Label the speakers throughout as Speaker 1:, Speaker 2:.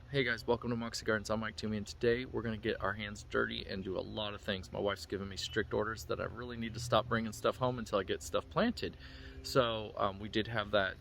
Speaker 1: Hey guys, welcome to Moxie Gardens. I'm Mike Toomey, and today we're going to get our hands dirty and do a lot of things. My wife's given me strict orders that I really need to stop bringing stuff home until I get stuff planted. So we did have that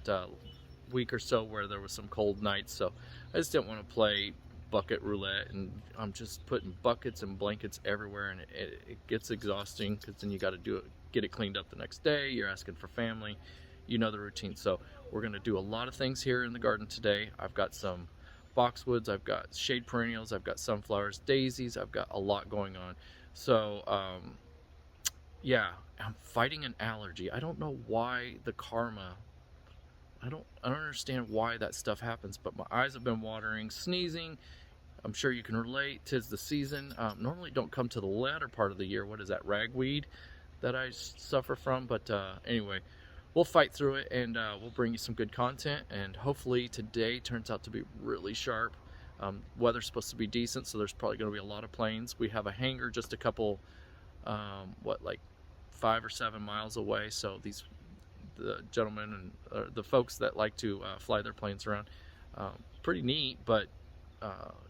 Speaker 1: week or so where there was some cold nights, so I just didn't want to play bucket roulette, and I'm just putting buckets and blankets everywhere, and it gets exhausting because then you got to get it cleaned up the next day. You're asking for family, you know the routine. So we're going to do a lot of things here in the garden today. I've got some boxwoods, I've got shade perennials, I've got sunflowers, daisies, I've got a lot going on. So yeah, I'm fighting an allergy. I don't know why the karma, I don't understand why that stuff happens, but my eyes have been watering, sneezing. I'm sure you can relate. 'Tis the season. Normally don't come to the latter part of the year. What is that, ragweed that I suffer from? But anyway, we'll fight through it, and we'll bring you some good content, and hopefully today turns out to be really sharp. Weather's supposed to be decent, so there's probably going to be a lot of planes. We have a hangar just a couple like 5 or 7 miles away, so the gentlemen and the folks that like to fly their planes around, pretty neat, but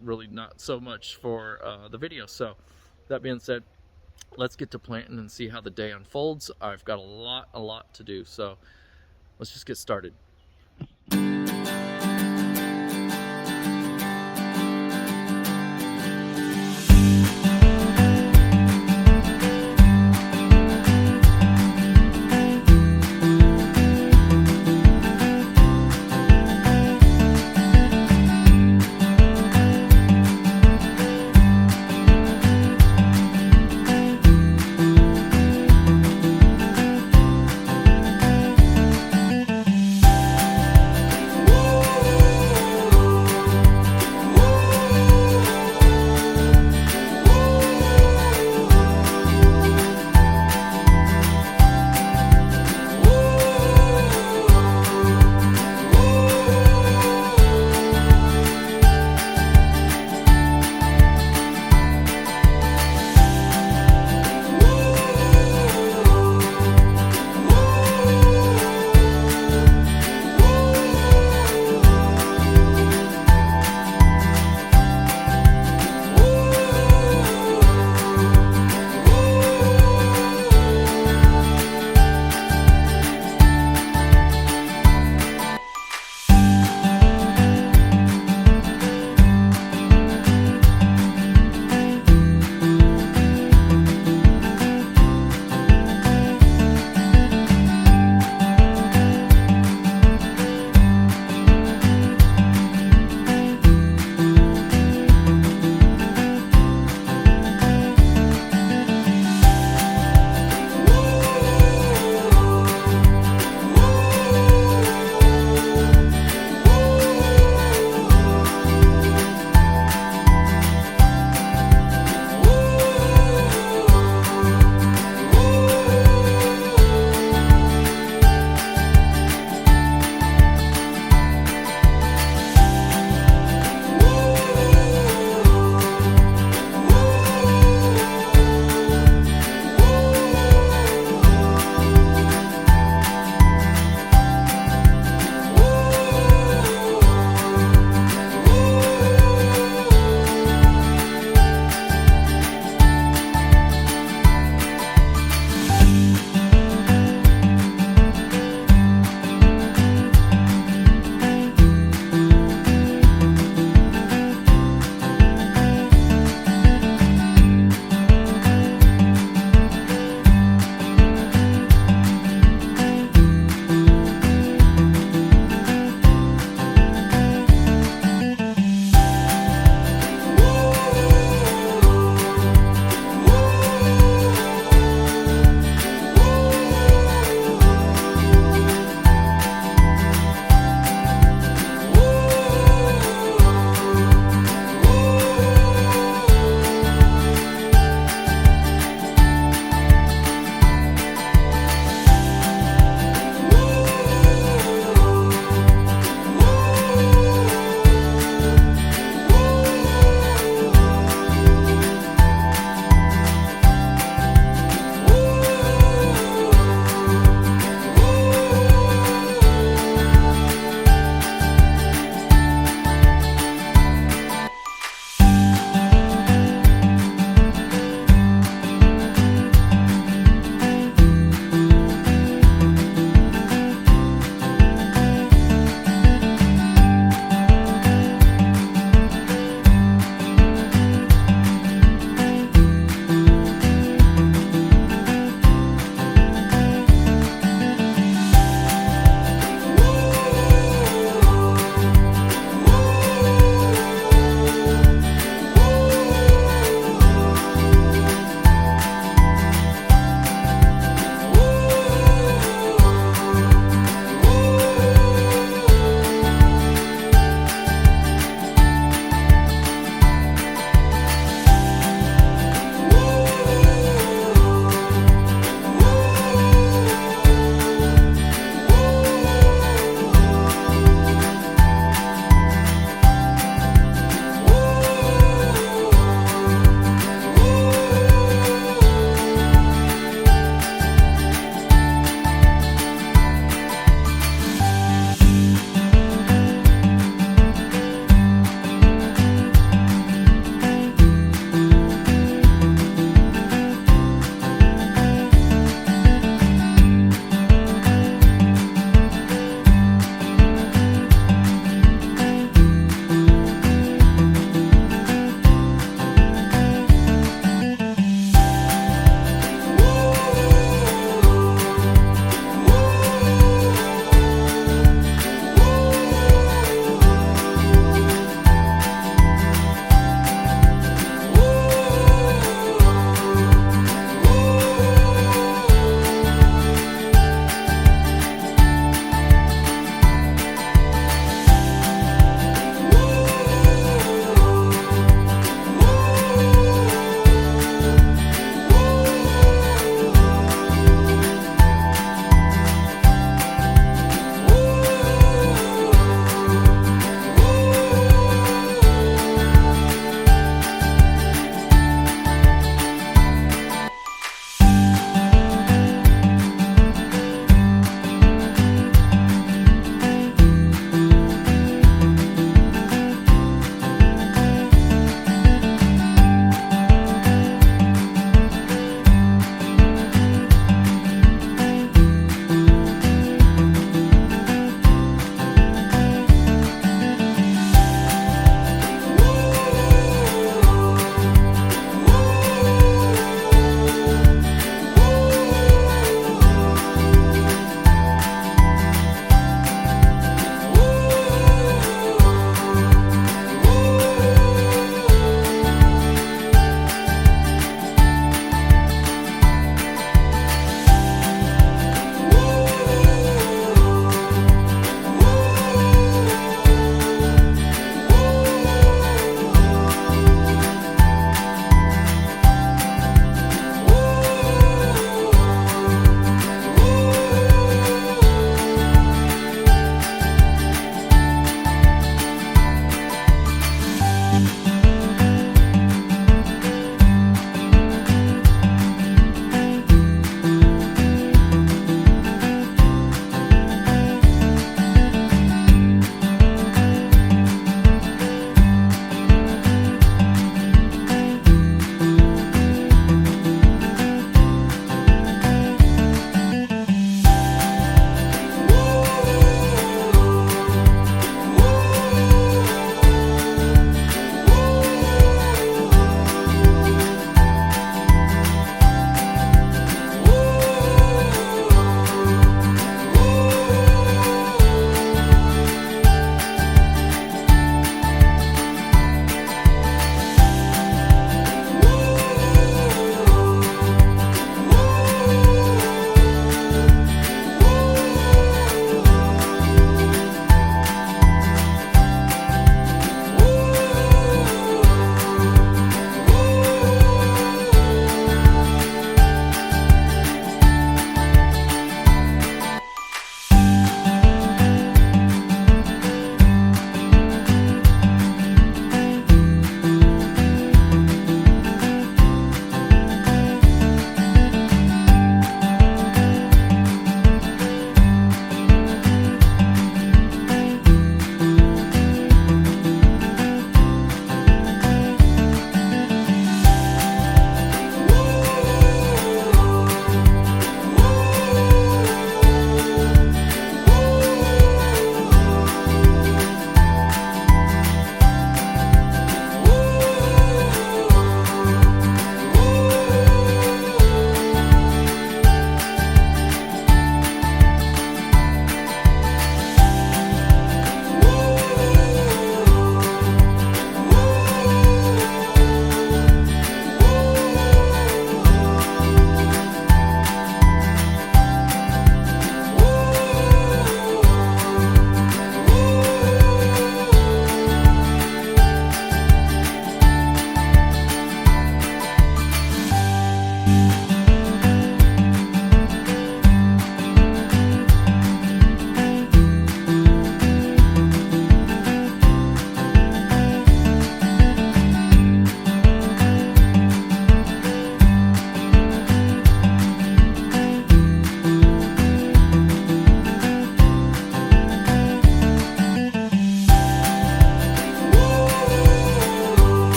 Speaker 1: really not so much for the video. So that being said, let's get to planting and see how the day unfolds. I've got a lot to do, so let's just get started.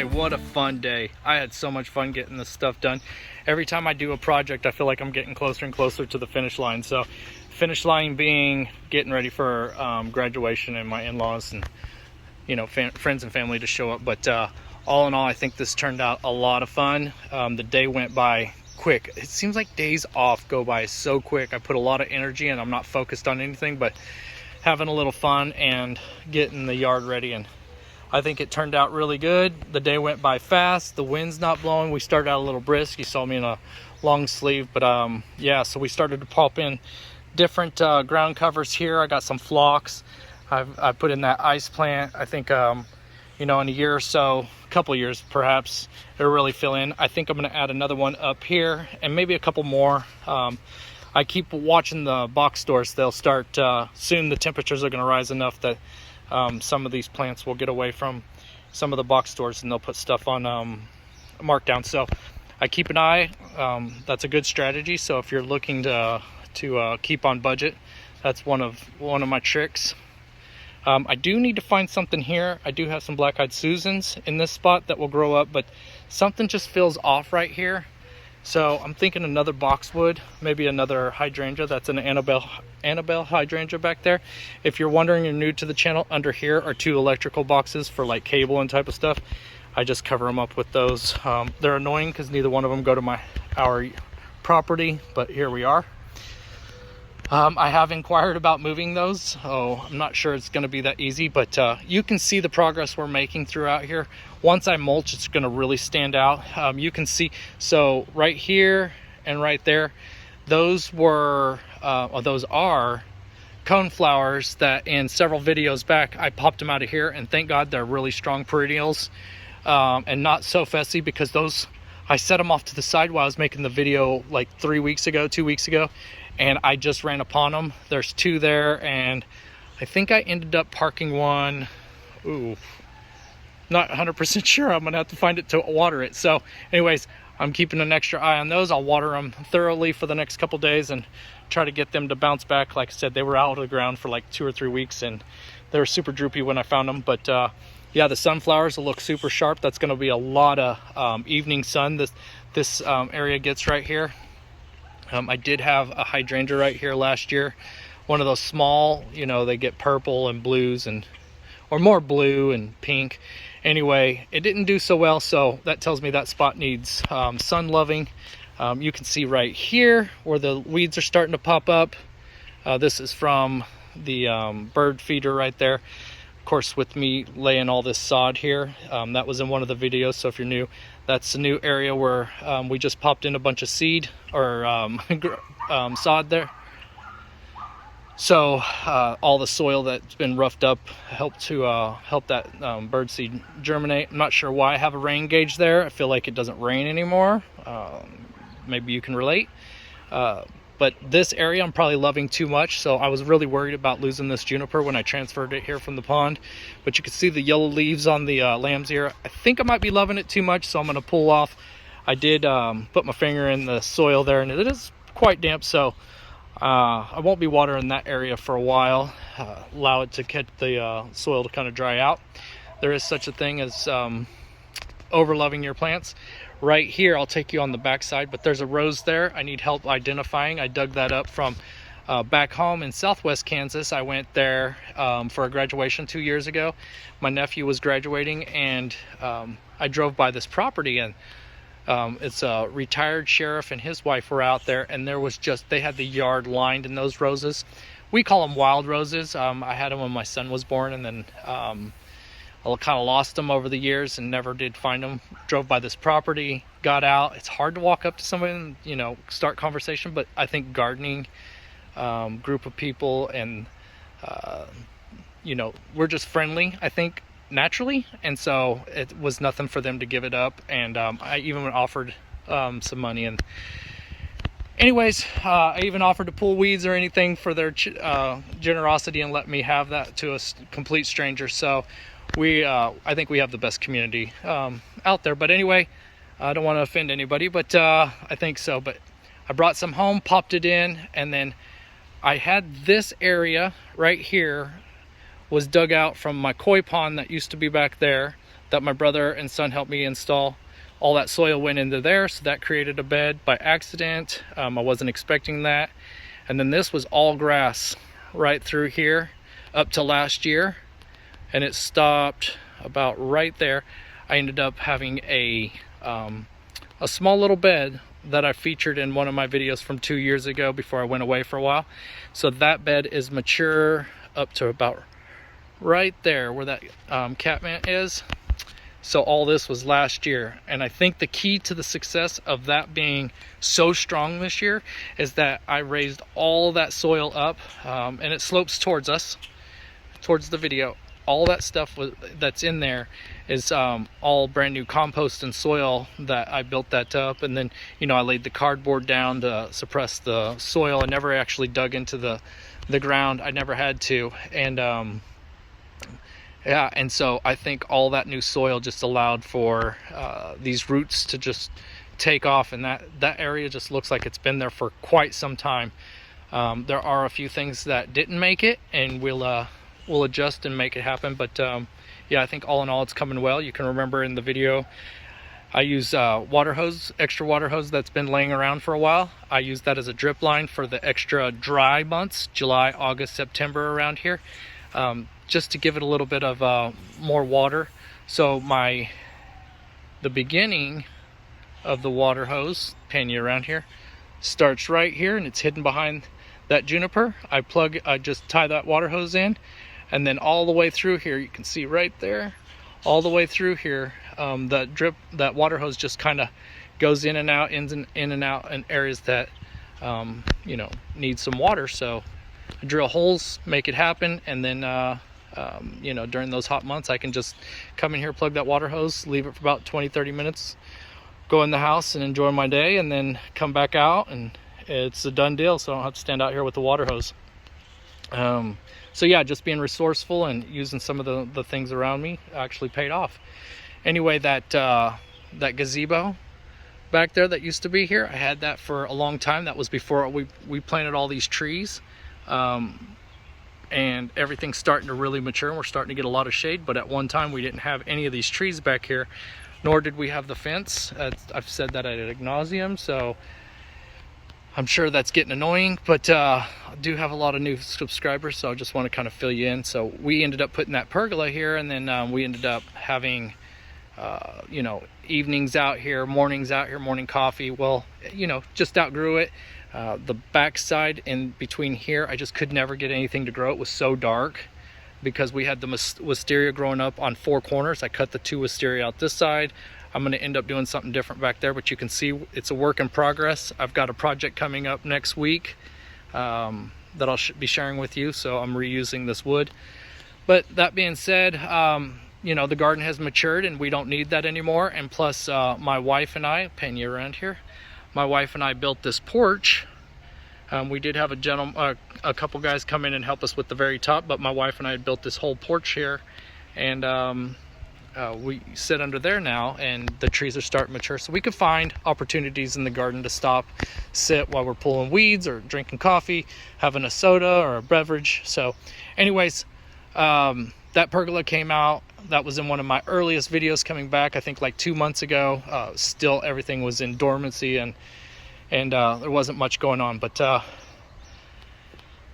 Speaker 2: Okay, what a fun day. I had so much fun getting this stuff done. Every time I do a project, I feel like I'm getting closer and closer to the finish line. So finish line being getting ready for graduation and my in-laws and, you know, friends and family to show up. But all in all, I think this turned out a lot of fun. The day went by quick. It seems like days off go by so quick. I put a lot of energy and I'm not focused on anything but having a little fun and getting the yard ready, and I think it turned out really good. The day went by fast. The wind's not blowing. We started out a little brisk. You saw me in a long sleeve, but yeah, so we started to pop in different ground covers here. I got some phlox. I put in that ice plant. I think you know, in a year or so, a couple years perhaps, it'll really fill in. I think I'm going to add another one up here and maybe a couple more. I keep watching the box stores. They'll start soon. The temperatures are going to rise enough that some of these plants will get away from some of the box stores and they'll put stuff on markdown. So I keep an eye. That's a good strategy. So if you're looking to keep on budget, that's one of my tricks. I do need to find something here. I do have some black-eyed Susans in this spot that will grow up, but something just feels off right here. So I'm thinking another boxwood, maybe another hydrangea. That's an Annabelle hydrangea back there. If you're wondering, you're new to the channel, under here are 2 electrical boxes for like cable and type of stuff. I just cover them up with those. They're annoying because neither one of them go to our property, but here we are. I have inquired about moving those, so I'm not sure it's going to be that easy, but you can see the progress we're making throughout here. Once I mulch, it's going to really stand out. You can see, so right here and right there, those are coneflowers that in several videos back, I popped them out of here, and thank God they're really strong perennials and not so fussy, because those, I set them off to the side while I was making the video like 2 weeks ago, and I just ran upon them. There's 2 there, and I think I ended up parking one. Ooh, not 100% sure. I'm gonna have to find it to water it. So anyways, I'm keeping an extra eye on those. I'll water them thoroughly for the next couple days and try to get them to bounce back. Like I said, they were out of the ground for like 2 or 3 weeks and they were super droopy when I found them. But yeah, the sunflowers will look super sharp. That's gonna be a lot of evening sun this area gets right here. I did have a hydrangea right here last year, one of those small, you know, they get purple and blues or more blue and pink. Anyway, it didn't do so well, so that tells me that spot needs sun loving. You can see right here where the weeds are starting to pop up. This is from the bird feeder right there. Of course, with me laying all this sod here, that was in one of the videos, so if you're new, that's a new area where we just popped in a bunch of seed or sod there. So all the soil that's been roughed up helped that birdseed germinate. I'm not sure why I have a rain gauge there. I feel like it doesn't rain anymore. Maybe you can relate. But this area I'm probably loving too much, so I was really worried about losing this juniper when I transferred it here from the pond. But you can see the yellow leaves on the lamb's ear. I think I might be loving it too much, so I'm going to pull off. I did put my finger in the soil there, and it is quite damp, so I won't be watering that area for a while. Allow it to get the soil to kind of dry out. There is such a thing as overloving your plants. Right here, I'll take you on the back side, but there's a rose there I need help identifying. I dug that up from back home in southwest Kansas. I went there for a graduation 2 years ago. My nephew was graduating, and I drove by this property, and it's a retired sheriff and his wife were out there, and there was just, they had the yard lined in those roses. We call them wild roses. I had them when my son was born, and then I kind of lost them over the years and never did find them. Drove by this property, got out. It's hard to walk up to somebody and, you know, start conversation, but I think gardening group of people and you know, we're just friendly, I think, naturally, and so it was nothing for them to give it up. And I even offered some money, and anyways, I even offered to pull weeds or anything for their generosity and let me have that to a complete stranger. So I think we have the best community out there. But anyway, I don't want to offend anybody, but I think so. But I brought some home, popped it in, and then I had this area right here was dug out from my koi pond that used to be back there. that my brother and son helped me install. All that soil went into there, so that created a bed by accident. I wasn't expecting that. And then this was all grass right through here up to last year, and it stopped about right there. I ended up having a small little bed that I featured in one of my videos from 2 years ago before I went away for a while. So that bed is mature up to about right there where that catmint is. So all this was last year, and I think the key to the success of that being so strong this year is that I raised all that soil up, and it slopes towards us, towards the video. All that stuff that's in there is all brand new compost and soil that I built that up, and then I laid the cardboard down to suppress the soil. I never actually dug into the ground. I never had to, and yeah, and so I think all that new soil just allowed for these roots to just take off, and that area just looks like it's been there for quite some time. There are a few things that didn't make it, and we'll adjust and make it happen, but yeah, I think all in all it's coming well. You can remember in the video I use water hose, extra water hose that's been laying around for a while. I use that as a drip line for the extra dry months, July, August, September around here. Just to give it a little bit of more water. So the beginning of the water hose, pan you around here, starts right here, and it's hidden behind that juniper. I just tie that water hose in, and then all the way through here, you can see right there, all the way through here, that water hose just kind of goes in and out, in and out in areas that need some water. So I drill holes, make it happen, and then during those hot months I can just come in here, plug that water hose, leave it for about 20-30 minutes, go in the house and enjoy my day, and then come back out, and it's a done deal, so I don't have to stand out here with the water hose. So yeah, just being resourceful and using some of the things around me actually paid off. Anyway, that gazebo back there that used to be here, I had that for a long time. That was before we planted all these trees. And everything's starting to really mature, and we're starting to get a lot of shade, but at one time we didn't have any of these trees back here, nor did we have the fence. I've said that ad nauseum, so I'm sure that's getting annoying, but I do have a lot of new subscribers, so I just want to kind of fill you in. So we ended up putting that pergola here, and then we ended up having evenings out here, mornings out here, morning coffee. Well, just outgrew it. The backside in between here, I just could never get anything to grow. It was so dark because we had the wisteria growing up on 4 corners. I cut the 2 wisteria out this side. I'm going to end up doing something different back there, but you can see it's a work in progress. I've got a project coming up next week that I'll be sharing with you, so I'm reusing this wood. But that being said, the garden has matured and we don't need that anymore. And plus, my wife and I, pan you around here, my wife and I built this porch. We did have a couple guys come in and help us with the very top, but my wife and I had built this whole porch here, and we sit under there now, and the trees are starting to mature, so we could find opportunities in the garden to stop, sit while we're pulling weeds or drinking coffee, having a soda or a beverage. So anyways, that pergola came out. That was in one of my earliest videos coming back, I think like 2 months ago. Still everything was in dormancy, and there wasn't much going on, but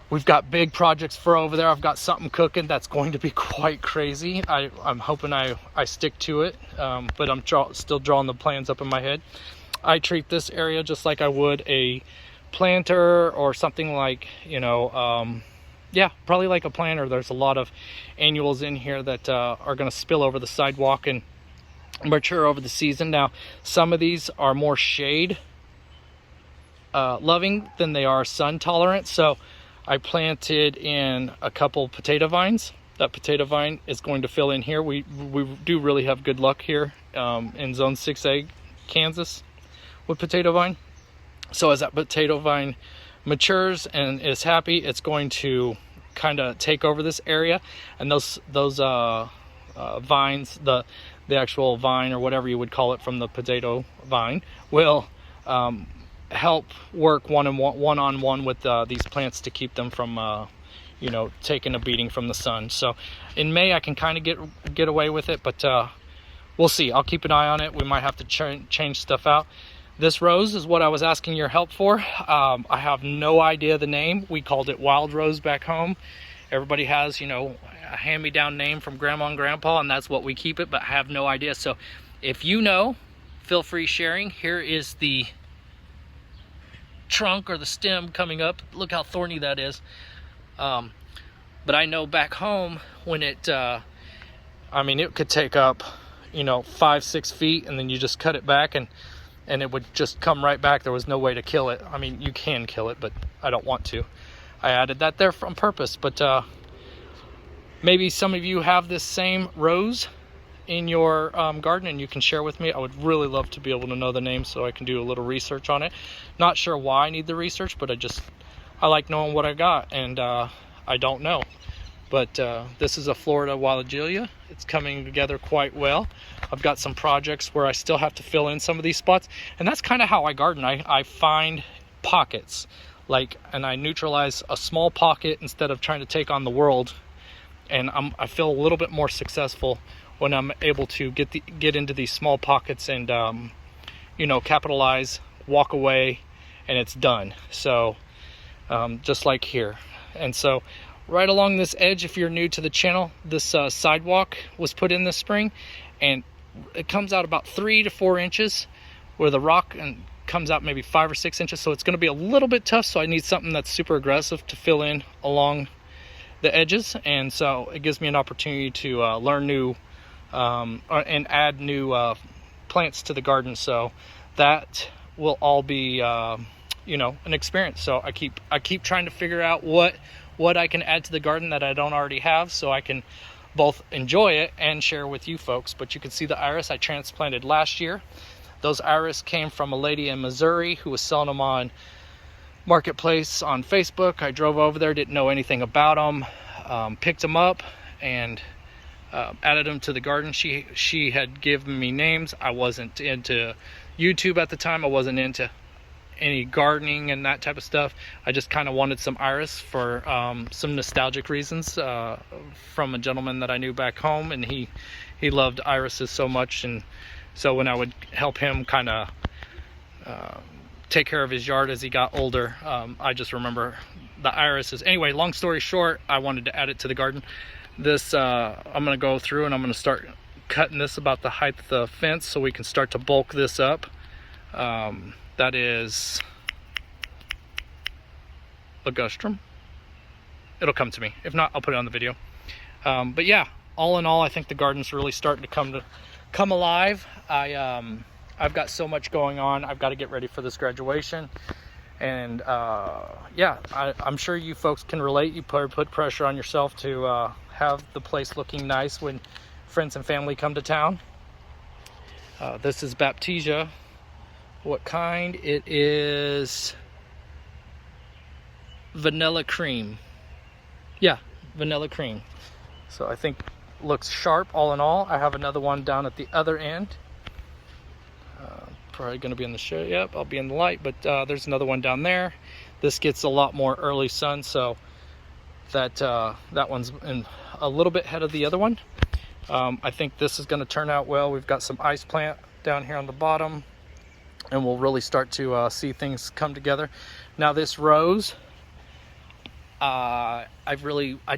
Speaker 2: we've got big projects for over there. I've got something cooking that's going to be quite crazy. I'm hoping I stick to it, but I'm still drawing the plans up in my head. I treat this area just like I would a planter or something like, yeah, probably like a planter. There's a lot of annuals in here that are going to spill over the sidewalk and mature over the season. Now, some of these are more shade loving than they are sun tolerant, so I planted in a couple potato vines. That potato vine is going to fill in here. We do really have good luck here in zone 6A Kansas with potato vine. So as that potato vine matures and is happy, it's going to kind of take over this area, and those vines, the actual vine or whatever you would call it from the potato vine, will help work one-on-one with these plants to keep them from taking a beating from the sun. So in May I can kind of get away with it, but we'll see. I'll keep an eye on it. We might have to change stuff out. This rose is what I was asking your help for. I have no idea the name. We called it wild rose back home. Everybody has, you know, a hand-me-down name from grandma and grandpa, and that's what we keep it, but I have no idea. So if you know, feel free sharing. Here is the trunk or the stem coming up. Look how thorny that is. But I know back home when it, I mean, it could take up, you know, 5-6 feet, and then you just cut it back and it would just come right back. There was no way to kill it. I mean, you can kill it, but I don't want to. I added that there on purpose, but maybe some of you have this same rose in your garden and you can share with me. I would really love to be able to know the name so I can do a little research on it. Not sure why I need the research, but I like knowing what I got, and I don't know. But this is a Florida Wild-Agelia. It's coming together quite well. I've got some projects where I still have to fill in some of these spots, and that's kind of how I garden. I find pockets, and I neutralize a small pocket instead of trying to take on the world, and I feel a little bit more successful when I'm able to get into these small pockets and you know, capitalize, walk away, and it's done. So just like here. And so right along this edge, if you're new to the channel, this sidewalk was put in this spring, and it comes out about 3 to 4 inches, where the rock comes out maybe 5 or 6 inches. So it's going to be a little bit tough, so I need something that's super aggressive to fill in along the edges. And so it gives me an opportunity to learn new and add new plants to the garden. So that will all be you know, an experience. So I keep trying to figure out what I can add to the garden that I don't already have, so I can both enjoy it and share with you folks. But you can see the iris I transplanted last year. Those iris came from a lady in Missouri who was selling them on Marketplace on Facebook. I drove over there, didn't know anything about them, picked them up and added them to the garden. She had given me names. I wasn't into YouTube at the time. I wasn't into any gardening and that type of stuff. I just kind of wanted some iris for some nostalgic reasons from a gentleman that I knew back home, and he loved irises so much. And so when I would help him kind of take care of his yard as he got older, I just remember the irises. Anyway, long story short, I wanted to add it to the garden. This I'm going to go through and I'm going to start cutting this about the height of the fence so we can start to bulk this up. That is ligustrum. It'll come to me. If not, I'll put it on the video. But yeah, all in all, I think the garden's really starting to come alive. I've got so much going on. I've got to get ready for this graduation. And yeah, I'm sure you folks can relate. You put pressure on yourself to have the place looking nice when friends and family come to town. This is Baptisia. What kind? It is vanilla cream. Yeah, vanilla cream. So I think looks sharp all in all. I have another one down at the other end. Probably going to be in the shade. Yep, I'll be in the light, but there's another one down there. This gets a lot more early sun, so that one's in a little bit ahead of the other one. I think this is going to turn out well. We've got some ice plant down here on the bottom, and we'll really start to see things come together. Now this rose, I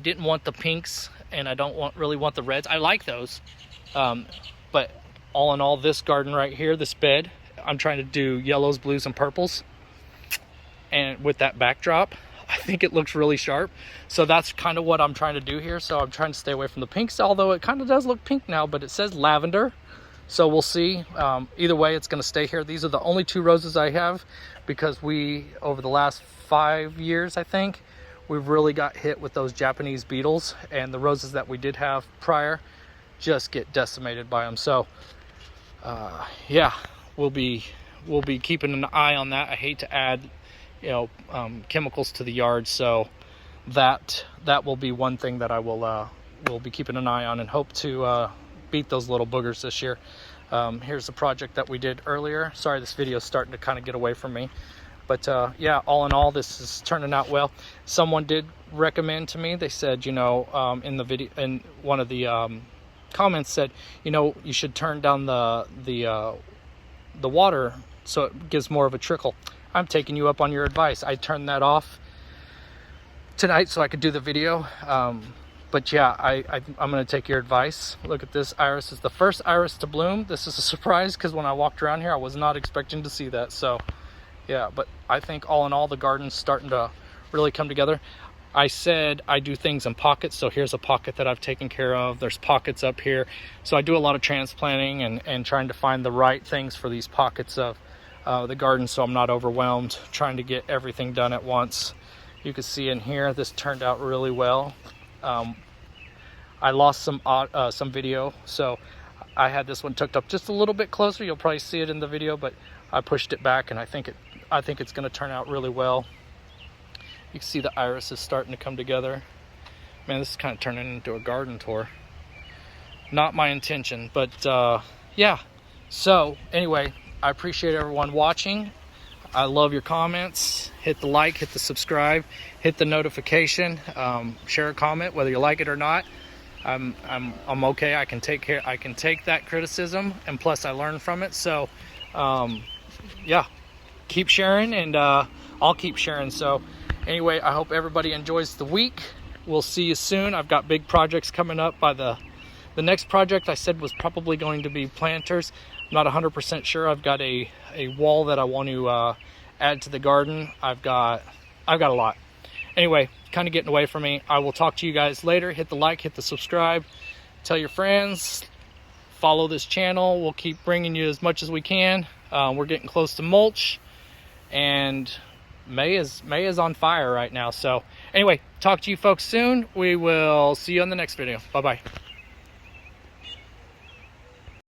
Speaker 2: didn't want the pinks, and I don't really want the reds. I like those, but all in all, this garden right here, this bed, I'm trying to do yellows, blues, and purples, and with that backdrop, I think it looks really sharp. So that's kind of what I'm trying to do here. So I'm trying to stay away from the pinks, although it kind of does look pink now, but it says lavender. So we'll see. Either way, it's going to stay here. These are the only 2 roses I have because over the last 5 years, I think, we've really got hit with those Japanese beetles, and the roses that we did have prior just get decimated by them. So yeah, we'll be keeping an eye on that. I hate to add, chemicals to the yard, so that will be one thing that I will be keeping an eye on, and hope to beat those little boogers this year. Here's a project that we did earlier. Sorry, this video is starting to kind of get away from me, but yeah, all in all, this is turning out well. Someone did recommend to me, they said, in the video, in one of the comments said, you know, you should turn down the water so it gives more of a trickle. I'm taking you up on your advice. I turned that off tonight so I could do the video. But yeah, I'm going to take your advice. Look at this iris. Is the first iris to bloom. This is a surprise because when I walked around here, I was not expecting to see that. So yeah, but I think all in all, the garden's starting to really come together. I said I do things in pockets, so here's a pocket that I've taken care of. There's pockets up here. So I do a lot of transplanting and trying to find the right things for these pockets of the garden so I'm not overwhelmed trying to get everything done at once. You can see in here, this turned out really well. I lost some video, so I had this one tucked up just a little bit closer. You'll probably see it in the video, but I pushed it back, and I think it's going to turn out really well. You can see the iris is starting to come together. Man, this is kind of turning into a garden tour. Not my intention, but yeah. So anyway, I appreciate everyone watching. I love your comments. Hit the like, hit the subscribe, hit the notification, share a comment whether you like it or not. I'm okay. I can take that criticism, and plus I learn from it. So yeah, keep sharing, and I'll keep sharing. So anyway, I hope everybody enjoys the week. We'll see you soon. I've got big projects coming up. By the next project I said was probably going to be planters. I'm not 100% sure. I've got a wall that I want to add to the garden. I've got a lot. Anyway, kind of getting away from me. I will talk to you guys later. Hit the like, hit the subscribe, tell your friends, follow this channel. We'll keep bringing you as much as we can. We're getting close to mulch, and May is on fire right now. So anyway, talk to you folks soon. We will see you on the next video. Bye bye.